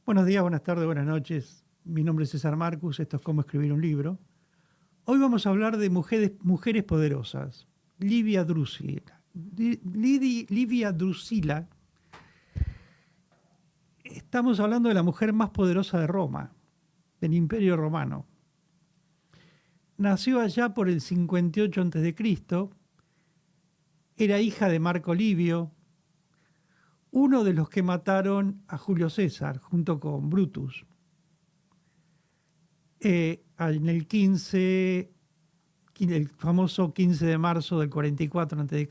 Buenos días, buenas tardes, buenas noches. Mi nombre es César Marcus, esto es Cómo escribir un libro. Hoy vamos a hablar de mujeres poderosas. Livia Drusila. Livia Drusila. Estamos hablando de la mujer más poderosa de Roma, del Imperio Romano. Nació allá por el 58 a.C., era hija de Marco Livio, uno de los que mataron a Julio César junto con Brutus. En el famoso 15 de marzo del 44 a.C.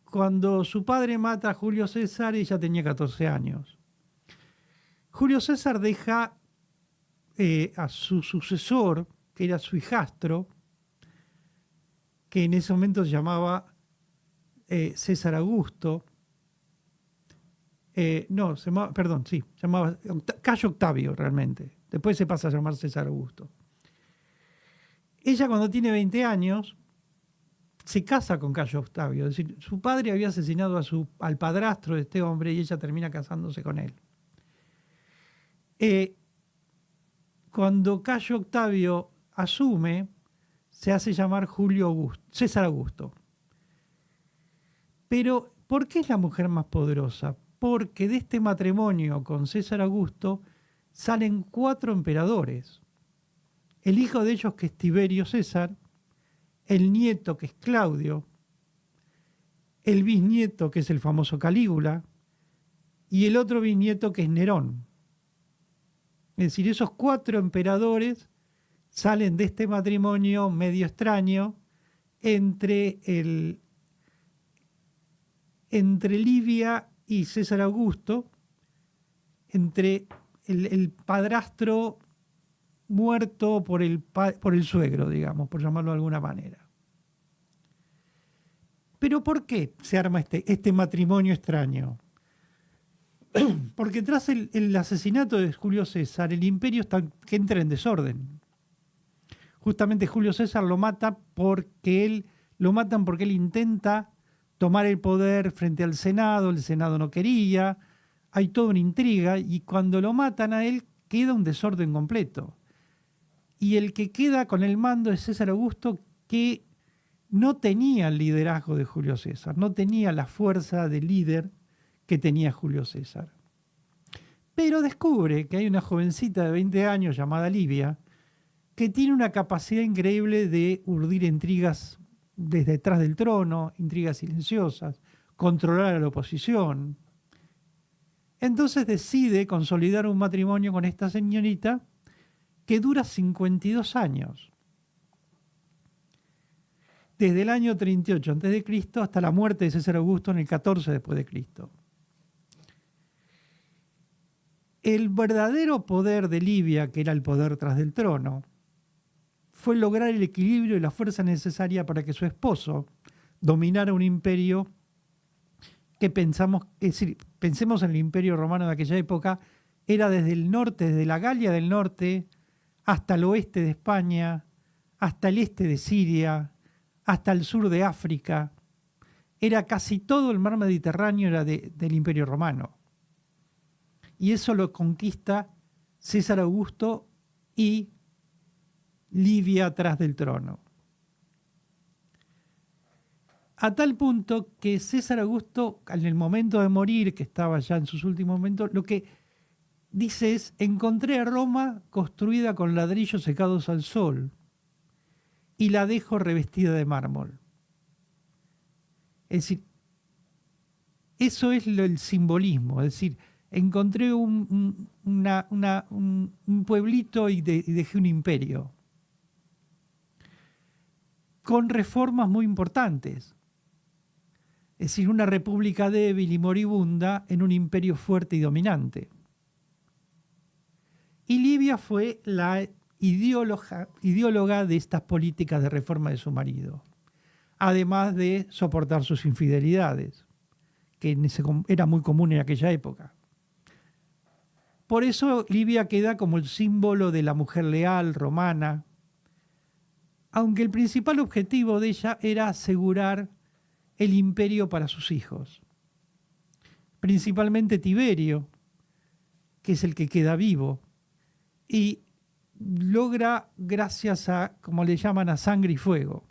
Cuando su padre mata a Julio César, ella tenía 14 años. Julio César deja a su sucesor, que era su hijastro, que en ese momento se llamaba César Augusto. Se llamaba Cayo Octavio realmente. Después se pasa a llamar César Augusto. Ella, cuando tiene 20 años, se casa con Cayo Octavio. Es decir, su padre había asesinado al padrastro de este hombre y ella termina casándose con él. Cuando Cayo Octavio asume, se hace llamar César Augusto. Pero, ¿por qué es la mujer más poderosa? Porque de este matrimonio con César Augusto salen 4 emperadores. El hijo de ellos, que es Tiberio César, el nieto, que es Claudio, el bisnieto, que es el famoso Calígula, y el otro bisnieto, que es Nerón. Es decir, esos 4 emperadores salen de este matrimonio medio extraño entre Livia y César Augusto, entre el padrastro muerto por el suegro, digamos, por llamarlo de alguna manera. Pero ¿por qué se arma este matrimonio extraño? Porque tras el asesinato de Julio César, el imperio que entra en desorden. Justamente Julio César lo matan porque él intenta tomar el poder frente al Senado, el Senado no quería, hay toda una intriga y cuando lo matan a él queda un desorden completo. Y el que queda con el mando es César Augusto, que no tenía el liderazgo de Julio César, no tenía la fuerza de líder que tenía Julio César. Pero descubre que hay una jovencita de 20 años llamada Livia, que tiene una capacidad increíble de urdir intrigas desde detrás del trono, intrigas silenciosas, controlar a la oposición. Entonces decide consolidar un matrimonio con esta señorita que dura 52 años. Desde el año 38 a.C. hasta la muerte de César Augusto en el 14 después de Cristo. El verdadero poder de Livia, que era el poder tras del trono, fue lograr el equilibrio y la fuerza necesaria para que su esposo dominara un imperio que pensemos en el imperio romano de aquella época, era desde el norte, desde la Galia del norte, hasta el oeste de España, hasta el este de Siria, hasta el sur de África. Era casi todo el mar Mediterráneo era del imperio romano. Y eso lo conquista César Augusto y Livia atrás del trono. A tal punto que César Augusto, en el momento de morir, que estaba ya en sus últimos momentos, lo que dice es: encontré a Roma construida con ladrillos secados al sol y la dejo revestida de mármol. Es decir, eso es el simbolismo, es decir, encontré un pueblito y dejé un imperio, con reformas muy importantes. Es decir, una república débil y moribunda en un imperio fuerte y dominante. Y Livia fue la ideóloga de estas políticas de reforma de su marido, además de soportar sus infidelidades, que era muy común en aquella época. Por eso Livia queda como el símbolo de la mujer leal romana, aunque el principal objetivo de ella era asegurar el imperio para sus hijos, principalmente Tiberio, que es el que queda vivo, y logra gracias a, como le llaman, a sangre y fuego.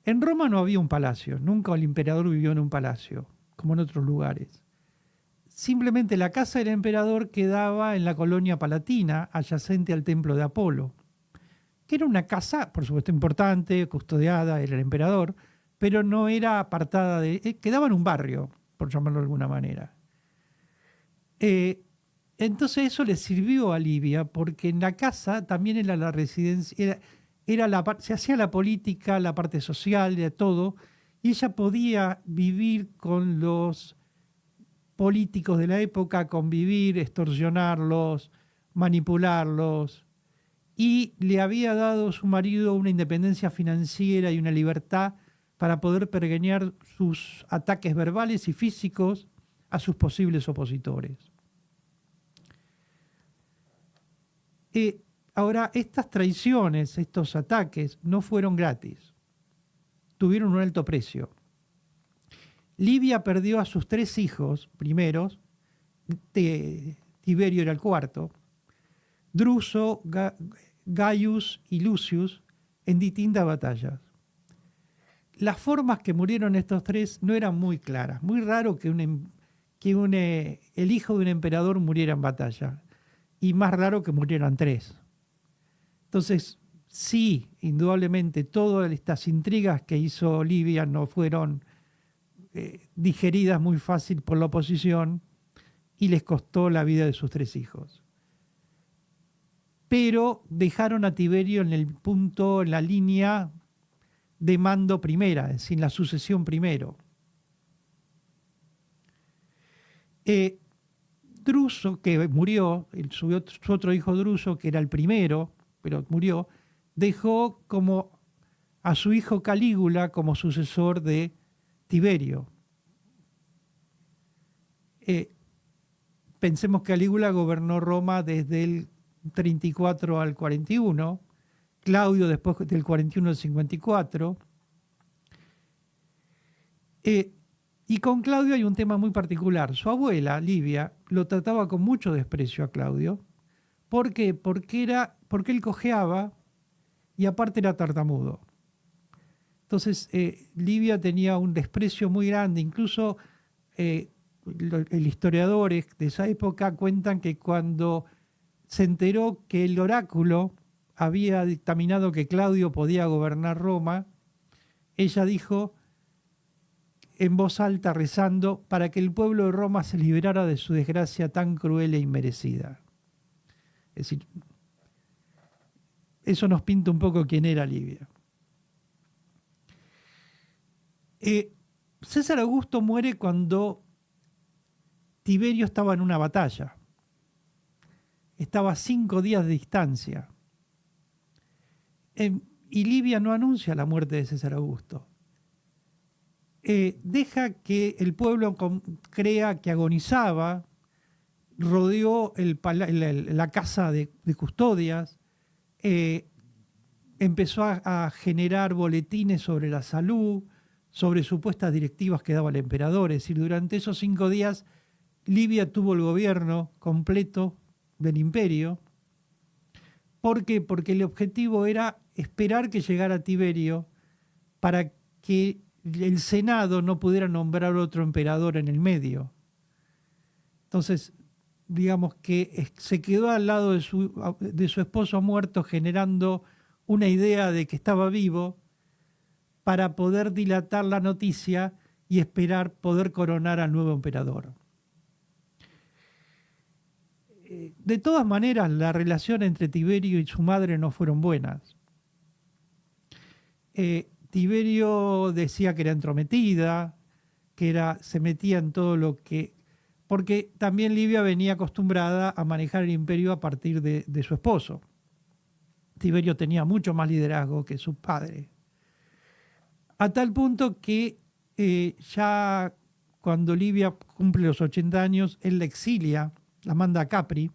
En Roma no había un palacio, nunca el emperador vivió en un palacio, como en otros lugares. Simplemente la casa del emperador quedaba en la colonia palatina, adyacente al templo de Apolo, que era una casa, por supuesto, importante, custodiada, era el emperador, pero no era apartada quedaba en un barrio, por llamarlo de alguna manera. Entonces eso le sirvió a Livia, porque en la casa también era la residencia, se hacía la política, la parte social, de todo, y ella podía vivir con los políticos de la época, convivir, extorsionarlos, manipularlos, y le había dado a su marido una independencia financiera y una libertad para poder pergeñar sus ataques verbales y físicos a sus posibles opositores. Ahora, estas traiciones, estos ataques, no fueron gratis. Tuvieron un alto precio. Livia perdió a sus 3 hijos primeros, Tiberio era el cuarto, Druso, Gaius y Lucius, en distintas batallas. Las formas que murieron estos 3 no eran muy claras. Muy raro que el hijo de un emperador muriera en batalla. Y más raro que murieran 3. Entonces, sí, indudablemente, todas estas intrigas que hizo Livia no fueron digeridas muy fácil por la oposición y les costó la vida de sus 3 hijos. Pero dejaron a Tiberio en el punto, en la línea de mando primera, es decir, la sucesión primero. Druso, que murió, su otro hijo Druso, que era el primero, pero murió, dejó como a su hijo Calígula como sucesor de Tiberio. Pensemos que Calígula gobernó Roma desde el 34 al 41, Claudio después del 41 al 54. Y con Claudio hay un tema muy particular. Su abuela, Livia, lo trataba con mucho desprecio a Claudio. ¿Por qué? Porque él cojeaba y aparte era tartamudo. Entonces, Livia tenía un desprecio muy grande. Incluso historiadores de esa época cuentan que cuando se enteró que el oráculo había dictaminado que Claudio podía gobernar Roma, ella dijo en voz alta, rezando, para que el pueblo de Roma se liberara de su desgracia tan cruel e inmerecida. Es decir, eso nos pinta un poco quién era Livia. César Augusto muere cuando Tiberio estaba en una batalla. Estaba a 5 días de distancia. Y Livia no anuncia la muerte de César Augusto. Deja que el pueblo crea que agonizaba, rodeó la casa de custodias, empezó a generar boletines sobre la salud, sobre supuestas directivas que daba el emperador. Es decir, durante esos 5 días Livia tuvo el gobierno completo del imperio. ¿Por qué? Porque el objetivo era esperar que llegara Tiberio para que el Senado no pudiera nombrar otro emperador en el medio. Entonces, digamos que se quedó al lado de su esposo muerto, generando una idea de que estaba vivo para poder dilatar la noticia y esperar poder coronar al nuevo emperador. De todas maneras, la relación entre Tiberio y su madre no fueron buenas. Tiberio decía que era entrometida, se metía en todo lo que... Porque también Livia venía acostumbrada a manejar el imperio a partir de su esposo. Tiberio tenía mucho más liderazgo que su padre. A tal punto que ya cuando Livia cumple los 80 años, él la exilia, la manda a Capri,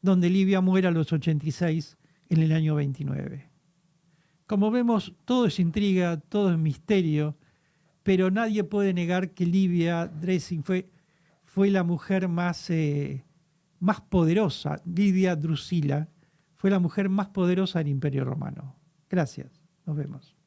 donde Livia muere a los 86 en el año 29. Como vemos, todo es intriga, todo es misterio, pero nadie puede negar que Livia Dressing fue fue la mujer más poderosa. Lidia Drusila fue la mujer más poderosa del Imperio Romano. Gracias. Nos vemos.